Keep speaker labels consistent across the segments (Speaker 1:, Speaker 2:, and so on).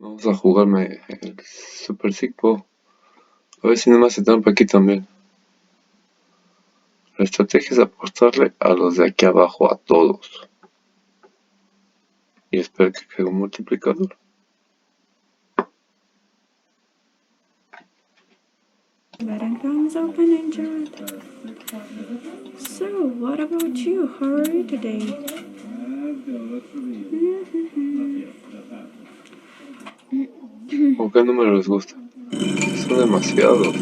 Speaker 1: Vamos a jugarme el Super Sigpo. A ver si no me hace trampa aquí también. La estrategia es apostarle a los de aquí abajo, a todos. Y espero que caiga un multiplicador.
Speaker 2: Letting thumbs open and enjoy. So, what about you? How are you today?
Speaker 1: ¿Con qué número les gusta? Son demasiados.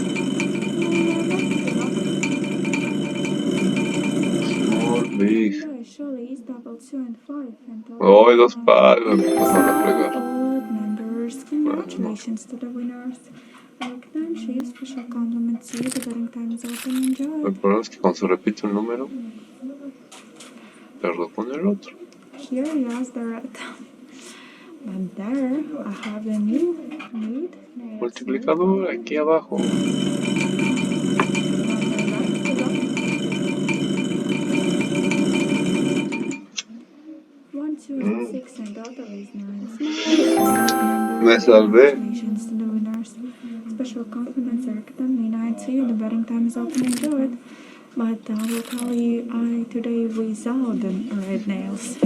Speaker 1: Small, big.
Speaker 2: Surely is double 2 and 5 and
Speaker 1: Oh, hay dos palos. Me pasaron a fregar.
Speaker 2: odd numbers. Congratulations to the winners. Congratulations, special compliments to you. The betting time is open. Enjoy.
Speaker 1: El problema es que cuando se repite un número, perdo con el otro.
Speaker 2: Here is the red. But there, I have a new need.
Speaker 1: Multiplicador aquí abajo.
Speaker 2: 1, 2, and 6 and total is 9.
Speaker 1: Me salvé.
Speaker 2: Congratulations to the winners. Special compliments are extended 9 to you. The betting time is open. Enjoy it. But I will tell you, I today without the red nails.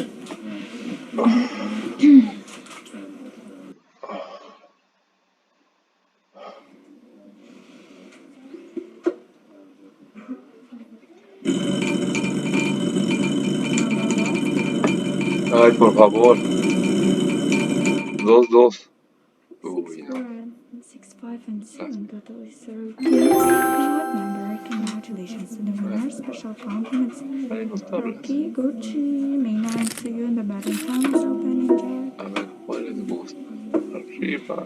Speaker 1: Ay, por favor. 2-2. Uy, no.
Speaker 2: 6, 5, and 7. Total is 13. Odd number. Congratulations to the winners. Special compliments.
Speaker 1: Hay dos tablas.
Speaker 2: Rocky, Gucci, May 9 to you. The betting time is open. Enjoy.
Speaker 1: A ver, ¿cuál les gusta? Arriba.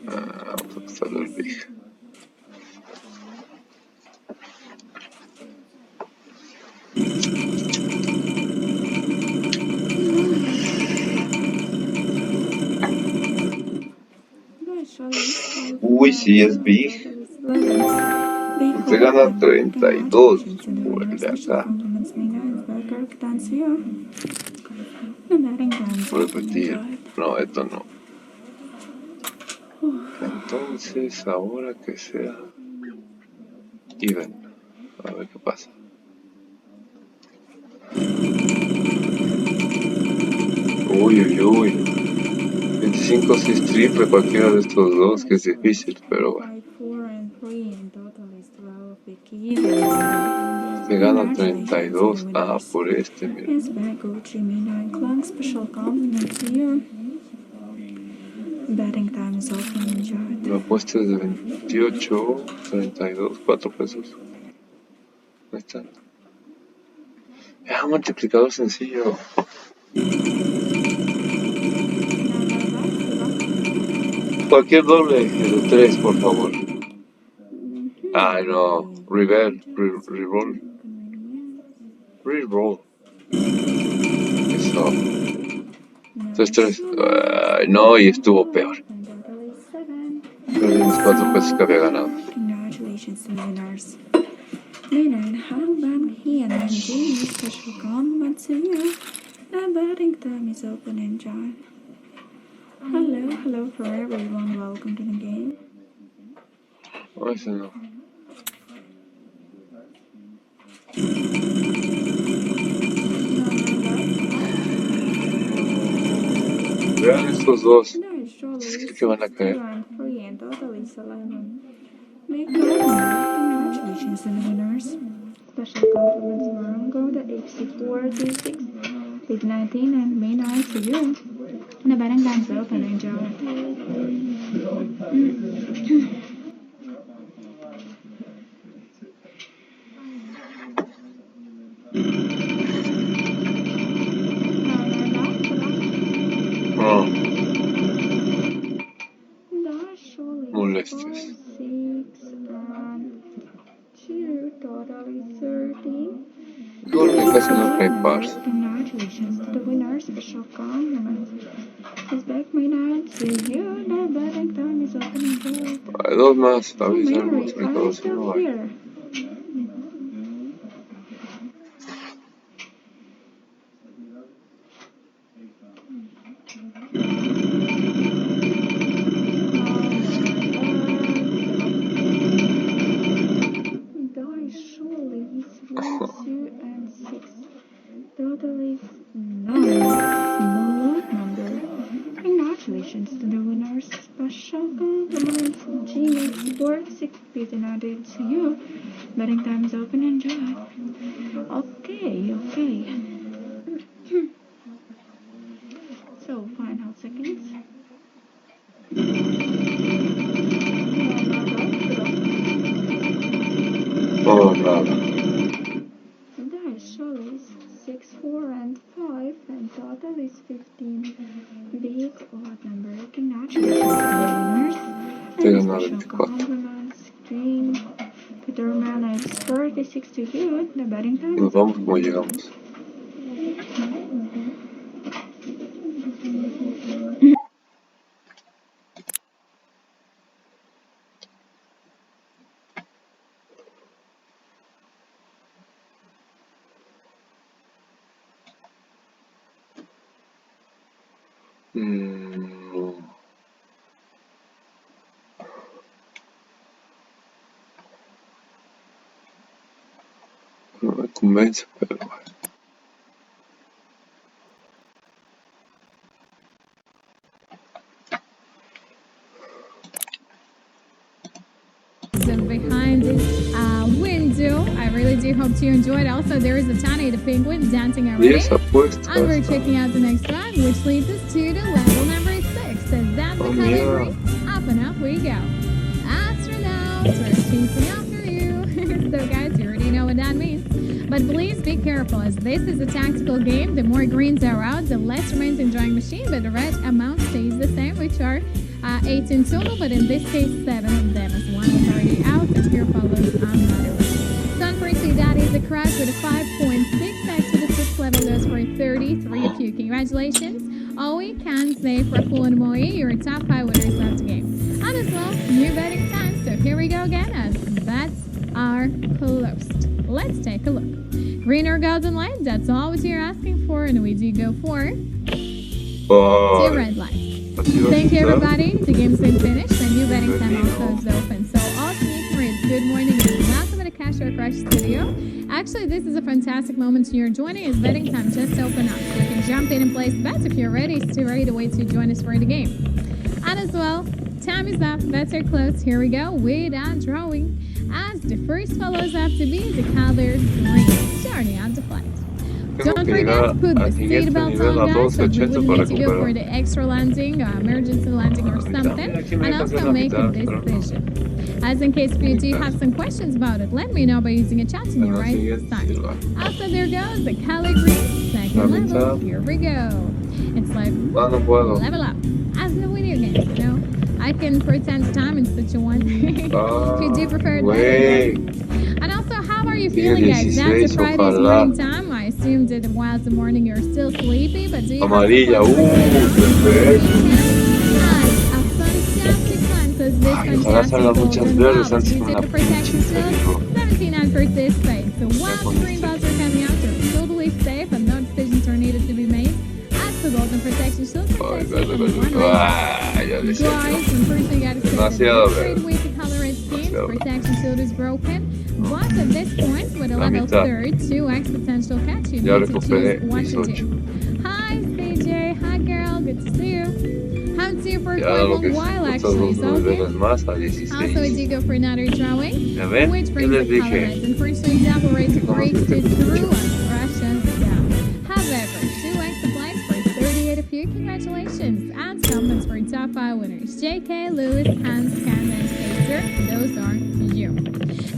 Speaker 1: Vamos a pasar el big. Uy, sí, es big. Se gana 32 por el de acá. Repetir. No, esto no. Entonces, ahora que sea even. A ver qué pasa. Uy, uy, uy. 25 si es triple cualquiera de estos dos, que es difícil, pero bueno. Se gana 32. Ah, por este, mira. La apuesta es de 28, 32, 4 pesos. Ahí está. Ah, multiplicador sencillo. Cualquier doble de 3, por favor. Ay, no. Reroll. Reroll. Eso. 3-3. Ay, no, y estuvo peor. Perdí mis 4 pesos que había ganado.
Speaker 2: Congratulations to the winners. Maynard, Halban, he and Angie, special compliments to you. The betting time is open and join. Hello for everyone. Welcome to the game.
Speaker 1: Oh, ese no. Vean estos dos. ¿Ustedes creen que van a caer?
Speaker 2: Congratulations to the winners. Special compliments Morongo, the HC426, Big 19, and May 9 to you. And the betting time's open. Enjoy.
Speaker 1: Molestes.
Speaker 2: 6 and 2, total is 30.
Speaker 1: Igual que casi no cae pars.
Speaker 2: Congratulations to the winner. Special compliments. His back may not see you. The betting time is open and closed.
Speaker 1: Hay dos más. Avisa al multiplicador si no hay.
Speaker 2: Here. totally is 9. Small number. Congratulations to the winners. Special compliments. Genius for 6 pieces added to you. Betting time is open. Enjoy. Okay. So, final seconds.
Speaker 1: Oh, nada.
Speaker 2: The shows 6, 4, and 5, and total is 15. Big odd number. Congratulations to the winners. And special
Speaker 1: 24.
Speaker 2: compliments. King. Peterman is 36 to you. The betting time.
Speaker 1: Nos vamos como llegamos. No me convence, pero bueno.
Speaker 3: Behind this window, I really do hope you enjoyed. Also, there is a tiny the penguin dancing already.
Speaker 1: Yes, apuesta.
Speaker 3: And we're checking out the next one, which leads us to the level number 6. And that's the color green. Up and up we go. Astronauts, we're chasing after you. So guys, you already know what that means. But please be careful, as this is a tactical game. The more greens are out, the less remains in drawing machine, but the red amount stays the same, which are 8 in total, but in this case 7 of them, as one is already out, and here follows another one. So unfortunately, that is a crash with a 5.6. Back to the 6th level goes for 33 of you. Congratulations. All we can say for full and Moe, you're top 5 winners of the game. And as well, new betting time. So here we go again, as bets are closed. Let's take a look. Green or golden light, that's all what you're asking for, and we do go for 2 red lights. Thank you, everybody. The game's been finished. The new betting time also is open. So all teams, good morning and welcome to the Cash or Crush studio. Actually, this is a fantastic moment. You're joining as betting time just open up. So you can jump in and place bets if you're ready. Still ready to wait to join us for the game. And as well, time is up. Bets are closed. Here we go. Without drawing. As the first follows up to be the color green. Starting out the flight. Don't forget to put the seatbelt on, guys, but we would need to go for the extra landing, emergency landing or something, and also make a decision. As in case if you do have some questions about it, let me know by using a chat on your right side. Also, there goes the color green, second level, here we go. It's like, level up. As in the video games, you know, I can pretend time in such a one. If you do prefer that. And also, how are you feeling, guys? That's a Friday's morning time. I assume that while the morning you're still sleepy, but do you
Speaker 1: Amarilla,
Speaker 3: have
Speaker 1: perfecto.
Speaker 3: a fantastic plan, because this fantastic golden ball, you did the protection shield, 79 participate. So while the green balls are coming out, you're totally safe and no decisions are needed to be made. As the golden protection shield, guys, unfortunately, you gotta say that straight away to color red schemes, protection shield is broken. But at this point, with a level 3rd, 2x potential catch, you need to choose what to do. Hi, CJ. Hi, girl. Good to see you. Haven't seen you for quite a long while, actually. So, also, we do go for another drawing, which brings the color reds. Unfortunately, double reds breaks it through and crashes down. However, 2x applies for 38 of you. Congratulations. And comments for top 5 winners. JK, Lewis, and Scan and Spacer. Those are you.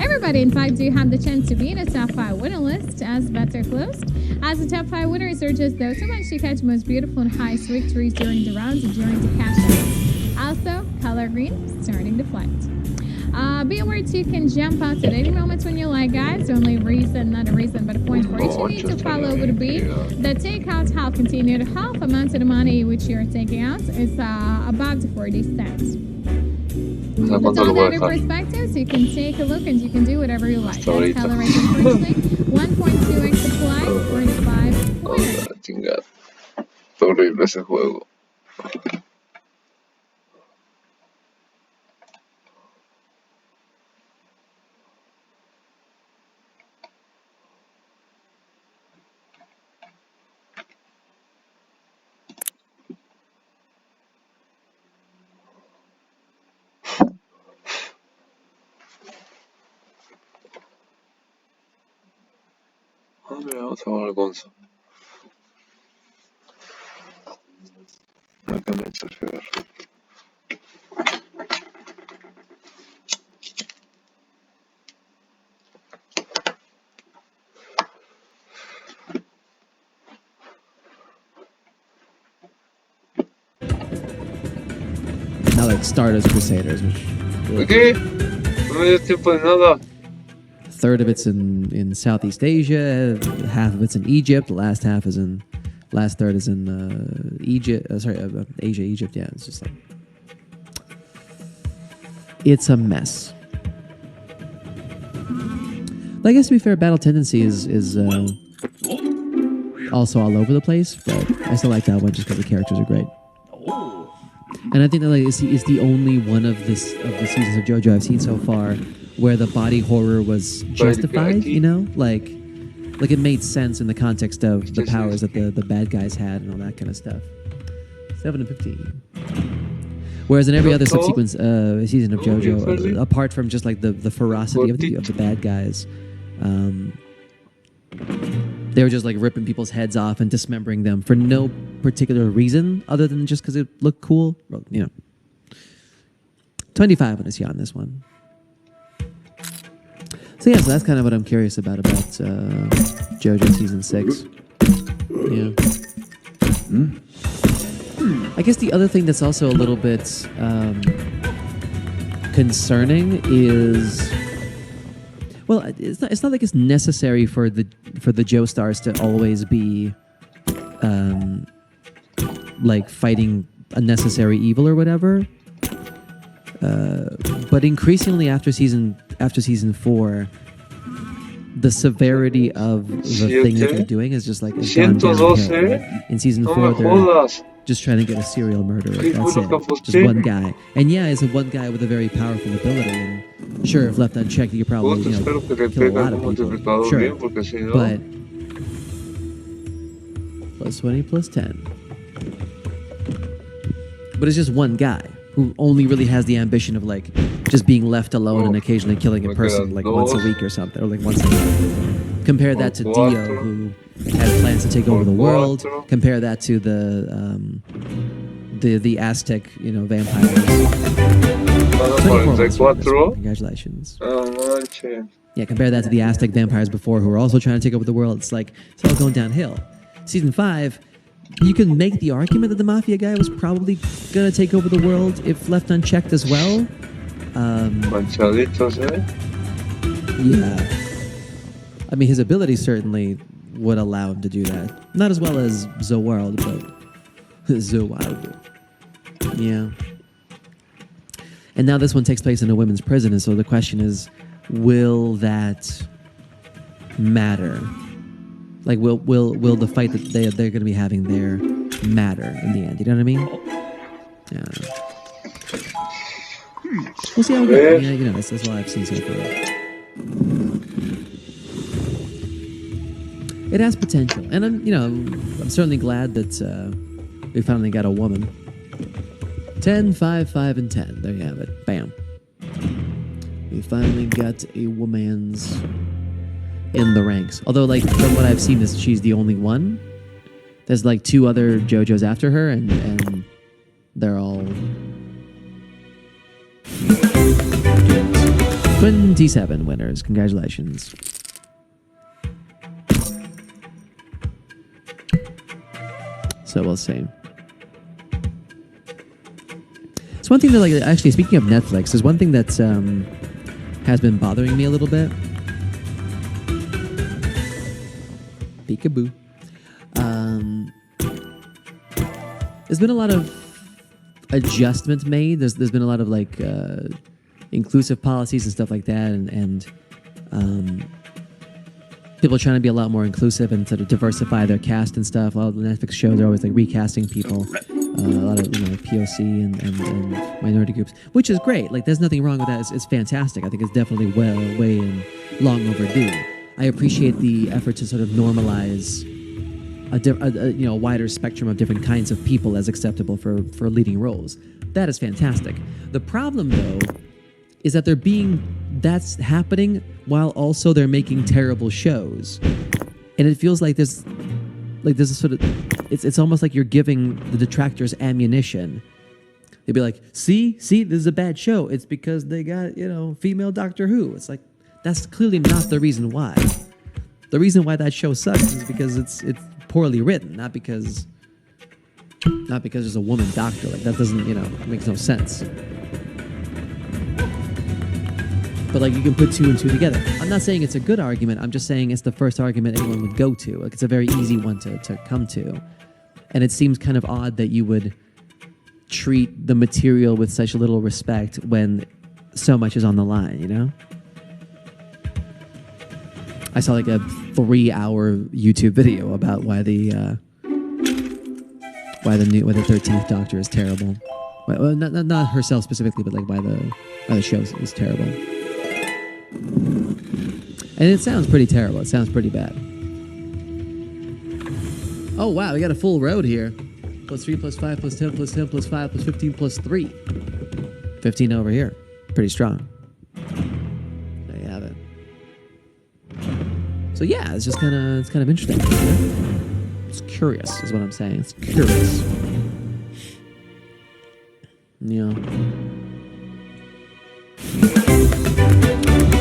Speaker 3: Everybody, in fact, do have the chance to be in a top 5 winner list as bets are closed. As the top 5 winners are just those who managed to catch most beautiful and highest victories during the rounds and during the cash out. Also, color green, starting the flight. Be aware you can jump out at any moment when you like, guys. The only reason, not a reason, but a point for each you need to follow would be the takeout half continued half amount of the money which you're taking out is about 40 cents. It's all other perspectives. You can take a look and you can do whatever you like. That's color rate, unfortunately. 1.2x supply, 45 winners.
Speaker 1: Chingada. Está horrible ese juego. mira, vamos a jugar al Gonzo. Acá me Tresure.
Speaker 4: Not like Stardust Crusaders, which
Speaker 1: ¿Qué? No me dio tiempo de nada.
Speaker 4: a third of it's in Southeast Asia, half of it's in Egypt, the last third is in Egypt. Asia, Egypt. Yeah, it's just like it's a mess. But I guess to be fair, Battle Tendency is also all over the place, but I still like that one just because the characters are great. And I think that it's the only one of the seasons of JoJo I've seen so far where the body horror was justified. You know, like it made sense in the context of the powers that the bad guys had and all that kind of stuff. 7 and 15. Whereas in every other subsequent season of JoJo, apart from just like the ferocity of the bad guys, they were just like ripping people's heads off and dismembering them for no particular reason other than just because it looked cool. Well, you know, 25 on a on this one. So yeah, so that's kind of what I'm curious about JoJo season 6. Yeah. I guess the other thing that's also a little bit concerning is, well, it's not like it's necessary for the Joestars to always be like fighting a necessary evil or whatever. But increasingly after season 4, the severity of the thing that they're doing is just like it's gone downhill. Right? In season 4, they're just trying to get a serial murderer. That's it. Just one guy. And yeah, it's a one guy with a very powerful ability. And sure, if left unchecked, you could probably kill a lot of people. Sure. But plus 20 plus 10. But it's just one guy who only really has the ambition of like just being left alone and occasionally killing a person like once a week or something, or like once a week. Compare that to Dio, who had plans to take over the world. Compare that to the Aztec, vampires. 24 Congratulations. Yeah, compare that to the Aztec vampires before, who were also trying to take over the world. It's like it's all going downhill. Season 5. You can make the argument that the Mafia guy was probably going to take over the world if left unchecked as well. Yeah. I mean, his ability certainly would allow him to do that. Not as well as The World, but The World. Yeah. And now this one takes place in a women's prison, and so the question is, will that matter? Like, will the fight that they're going to be having there matter in the end? You know what I mean? Yeah. We'll see how it goes. Yeah, that's all I've seen so far. It has potential, and I'm certainly glad that we finally got a woman. 10, 5, 5, and 10. There you have it. Bam. We finally got a woman's in the ranks. Although, like, from what I've seen, she's the only one. There's like 2 other JoJos after her, and they're all 27 winners. Congratulations. So we'll see. It's one thing that, like, actually, speaking of Netflix, there's one thing that has been bothering me a little bit. Peekaboo. There's been a lot of adjustments made. There's been a lot of like inclusive policies and stuff like that, and people are trying to be a lot more inclusive and sort of diversify their cast and stuff. A lot of the Netflix shows are always like recasting people. A lot of POC and minority groups, which is great. Like, there's nothing wrong with that. It's fantastic. I think it's definitely way and long overdue. I appreciate the effort to sort of normalize a wider spectrum of different kinds of people as acceptable for leading roles. That is fantastic. The problem, though, is that that's happening while also they're making terrible shows. And it feels like there's a sort of, it's almost like you're giving the detractors ammunition. They'd be like, see, this is a bad show. It's because they got, female Doctor Who. It's like, that's clearly not the reason why. The reason why that show sucks is because it's poorly written, not because there's a woman doctor. Like, that doesn't, makes no sense. But like, you can put 2 and 2 together. I'm not saying it's a good argument. I'm just saying it's the first argument anyone would go to. Like, it's a very easy one to come to. And it seems kind of odd that you would treat the material with such little respect when so much is on the line, I saw like a 3-hour YouTube video about why the 13th Doctor is terrible. Well, not herself specifically, but like why the show is terrible. And it sounds pretty terrible. It sounds pretty bad. Oh wow, we got a full road here. +3, +5, +10, +10, +5, +15, +3. 15 over here. Pretty strong. There you have it. So yeah, it's kind of interesting. It's curious, is what I'm saying. It's curious.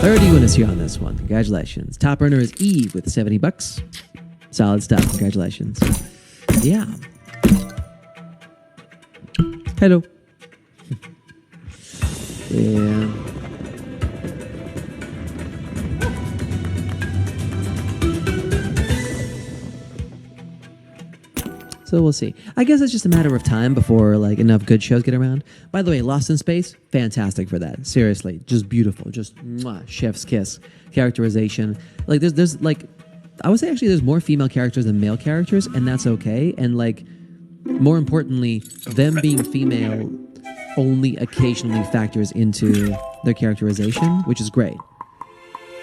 Speaker 4: 30 winners here on this one. Congratulations. Top earner is Eve with $70. Solid stuff. Congratulations. Yeah. Hello. Yeah. So we'll see. I guess it's just a matter of time before like enough good shows get around. By the way, Lost in Space, fantastic for that. Seriously, just beautiful. Just mwah, chef's kiss. Characterization. Like there's like, I would say actually there's more female characters than male characters, and that's okay. And like, more importantly, them being female only occasionally factors into their characterization, which is great.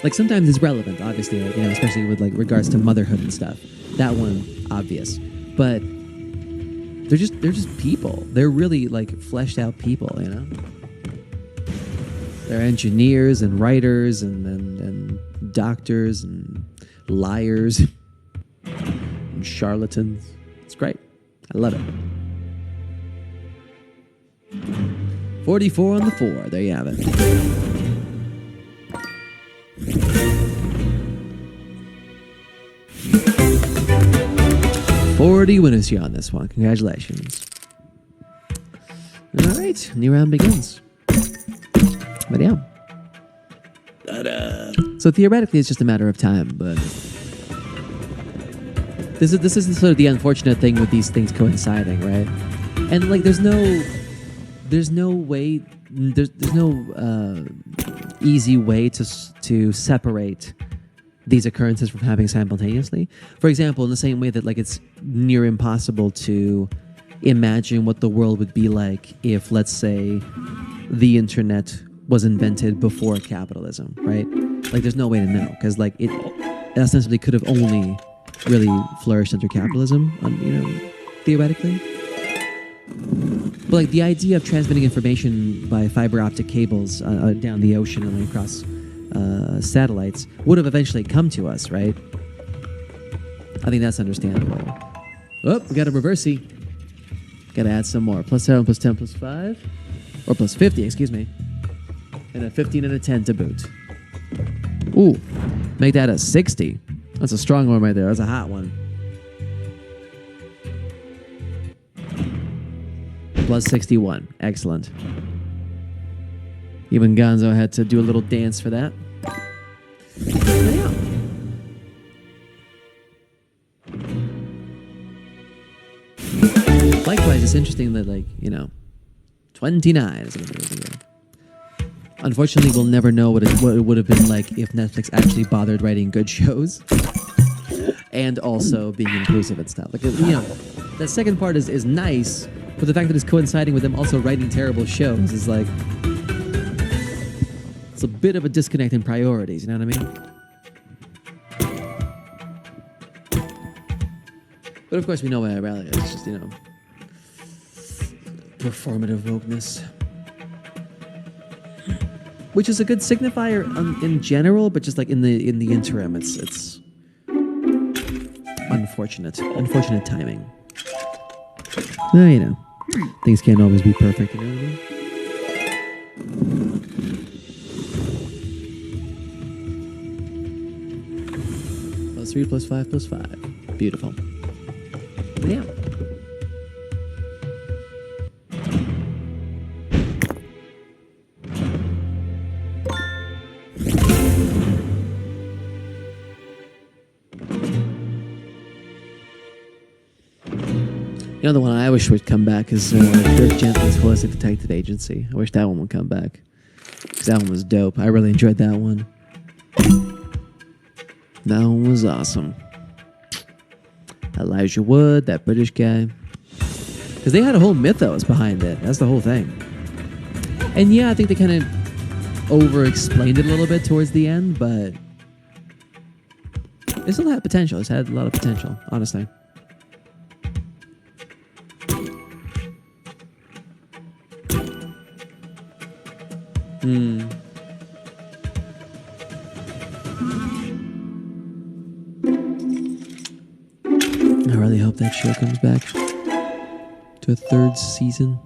Speaker 4: Like sometimes it's relevant, obviously, like, especially with like regards to motherhood and stuff. That one, obvious. But they're just people. They're really like fleshed out people, They're engineers and writers and doctors and liars and charlatans. It's great. I love it. 44 on the 4. There you have it. $40 winners here on this one. Congratulations. All right, new round begins. But yeah. So theoretically, it's just a matter of time, but this is sort of the unfortunate thing with these things coinciding, right? And like, there's no easy way to separate these occurrences from happening simultaneously. For example, in the same way that like it's near impossible to imagine what the world would be like if, let's say, the internet was invented before capitalism, right? Like there's no way to know, because like it ostensibly could have only really flourished under capitalism, theoretically. But like the idea of transmitting information by fiber optic cables down the ocean and across satellites would have eventually come to us, right? I think that's understandable. Oh, we got a reversey. Got to add some more. +7, +10, +5. Or +50, excuse me. And a 15 and a 10 to boot. Ooh, make that a 60. That's a strong one right there. That's a hot one. +61. Excellent. Even Gonzo had to do a little dance for that. Yeah. Likewise, it's interesting that, 29 is going to be over here. Unfortunately, we'll never know what it would have been like if Netflix actually bothered writing good shows and also being inclusive and stuff. That second part is nice, but the fact that it's coinciding with them also writing terrible shows is like, it's a bit of a disconnect in priorities, you know what I mean? But of course, we know why I rally. It's just, performative wokeness. Which is a good signifier in general, but just like in the interim, it's unfortunate timing. Well, you know, things can't always be perfect, you know what I mean? +3 + 5 + 5. Beautiful. Yeah. You know, the one I wish would come back is Dirk Gently's Holistic Detective Agency. I wish that one would come back. Because that one was dope. I really enjoyed that one. That one was awesome. Elijah Wood, that British guy. Because they had a whole mythos behind it. That's the whole thing. And yeah, I think they kind of over-explained it a little bit towards the end, but it still had potential. It's had a lot of potential, honestly. I really hope that show comes back to a third season.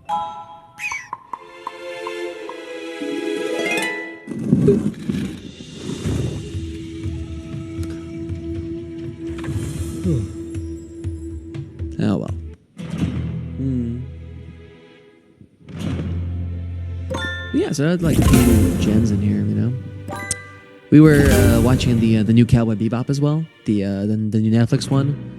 Speaker 4: Oh well. Yeah, so I had like a few gems in here, you know. We were watching the new Cowboy Bebop as well, the new Netflix one.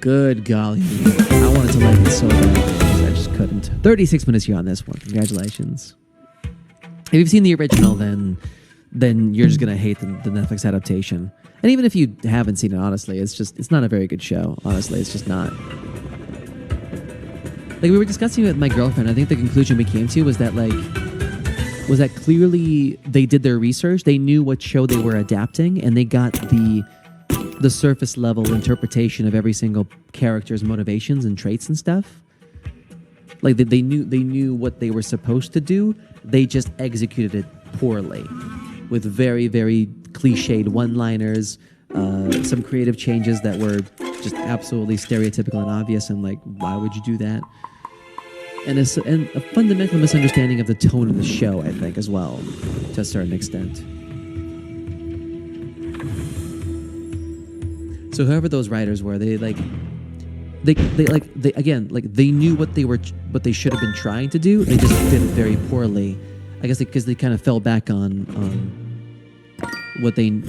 Speaker 4: Good golly, I wanted to like it so bad, I just couldn't. 36 minutes here on this one. Congratulations. If you've seen the original, then you're just gonna hate the Netflix adaptation. And even if you haven't seen it, honestly, it's not a very good show. Honestly, it's just not. Like we were discussing with my girlfriend, I think the conclusion we came to was that clearly they did their research. They knew what show they were adapting, and they got the surface level interpretation of every single character's motivations and traits and stuff. Like they knew what they were supposed to do. They just executed it poorly, with very, very cliched one-liners, some creative changes that were just absolutely stereotypical and obvious. And like, why would you do that? And a fundamental misunderstanding of the tone of the show, I think, as well, to a certain extent. So whoever those writers were, they knew what they should have been trying to do. They just did it very poorly. I guess because they kind of fell back on what they. And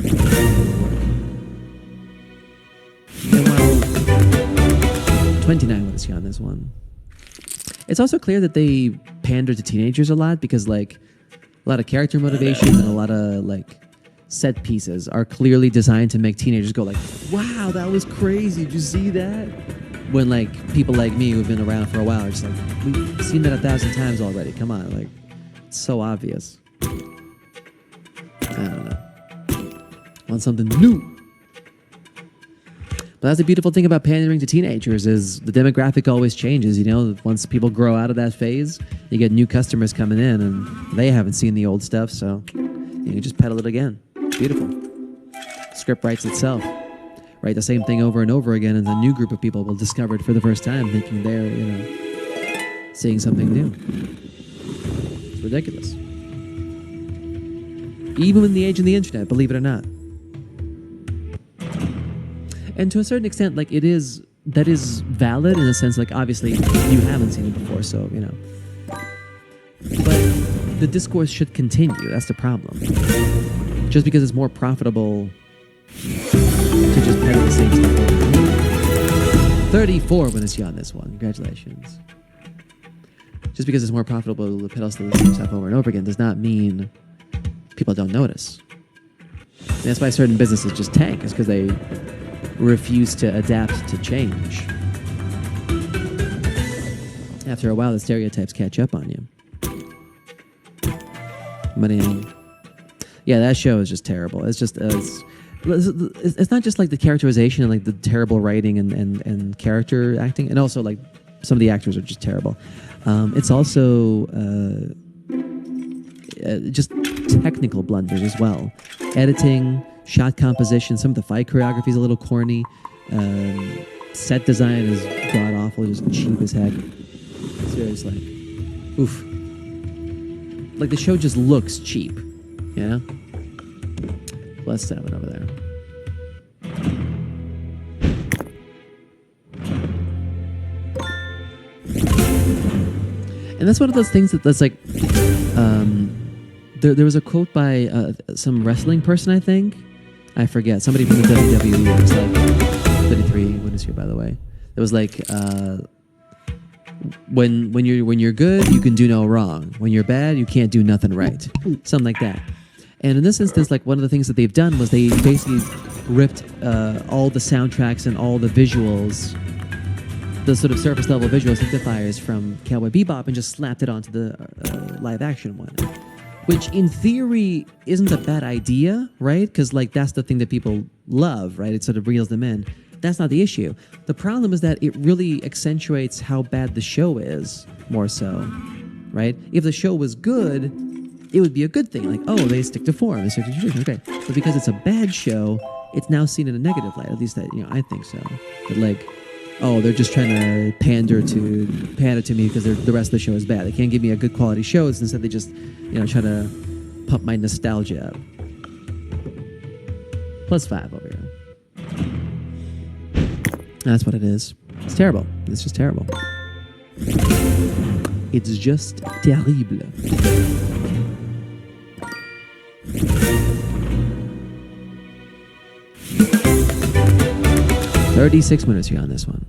Speaker 4: well, 29 minutes here on this one. It's also clear that they pander to teenagers a lot because like a lot of character motivations and a lot of like set pieces are clearly designed to make teenagers go like, wow, that was crazy. Did you see that? When like people like me who've been around for a while are just like, we've seen that 1,000 times already. Come on, like it's so obvious. I don't know. Want something new. But that's the beautiful thing about pandering to teenagers is the demographic always changes. You know, once people grow out of that phase, you get new customers coming in and they haven't seen the old stuff. So you can just peddle it again. Beautiful. Script writes itself. Write the same thing over and over again, and a new group of people will discover it for the first time, thinking they're, you know, seeing something new. It's ridiculous. Even in the age of the internet, believe it or not. And to a certain extent, like that is valid in a sense, like obviously you haven't seen it before, so, you know. But the discourse should continue. That's the problem. Just because it's more profitable to just peddle the same stuff over. 34 when it's you on this one. Congratulations. Just because it's more profitable to peddle the same stuff over and over again does not mean people don't notice. And that's why certain businesses just tank, is because they refuse to adapt to change. After a while, the stereotypes catch up on you. But yeah, that show is just terrible. It's just it's not just like the characterization and like the terrible writing and character acting, and also like some of the actors are just terrible. It's also just technical blunders as well. Editing, shot composition, some of the fight choreography is a little corny. Set design is god awful, just cheap as heck. Seriously, oof. Like the show just looks cheap, yeah. +7 over there. And that's one of those things that's like, there was a quote by some wrestling person, I think. I forget. Somebody from the WWE. It was like 33. When is here, by the way? It was like, when you're good, you can do no wrong. When you're bad, you can't do nothing right. Something like that. And in this instance, like one of the things that they've done was they basically ripped all the soundtracks and all the visuals, the sort of surface level visual signifiers from Cowboy Bebop, and just slapped it onto the live action one. Which in theory isn't a bad idea, right? Because like that's the thing that people love, right? It sort of reels them in. That's not the issue. The problem is that it really accentuates how bad the show is, more so, right? If the show was good, it would be a good thing. Like, oh, they stick to form, they stick to tradition, okay. But because it's a bad show, it's now seen in a negative light. At least that, I think so. But like, oh, they're just trying to pander to me because the rest of the show is bad. They can't give me a good quality show. Instead, they just, try to pump my nostalgia up. +5 over here. That's what it is. It's terrible. It's just terrible. It's just terrible. 36 minutes here on this one.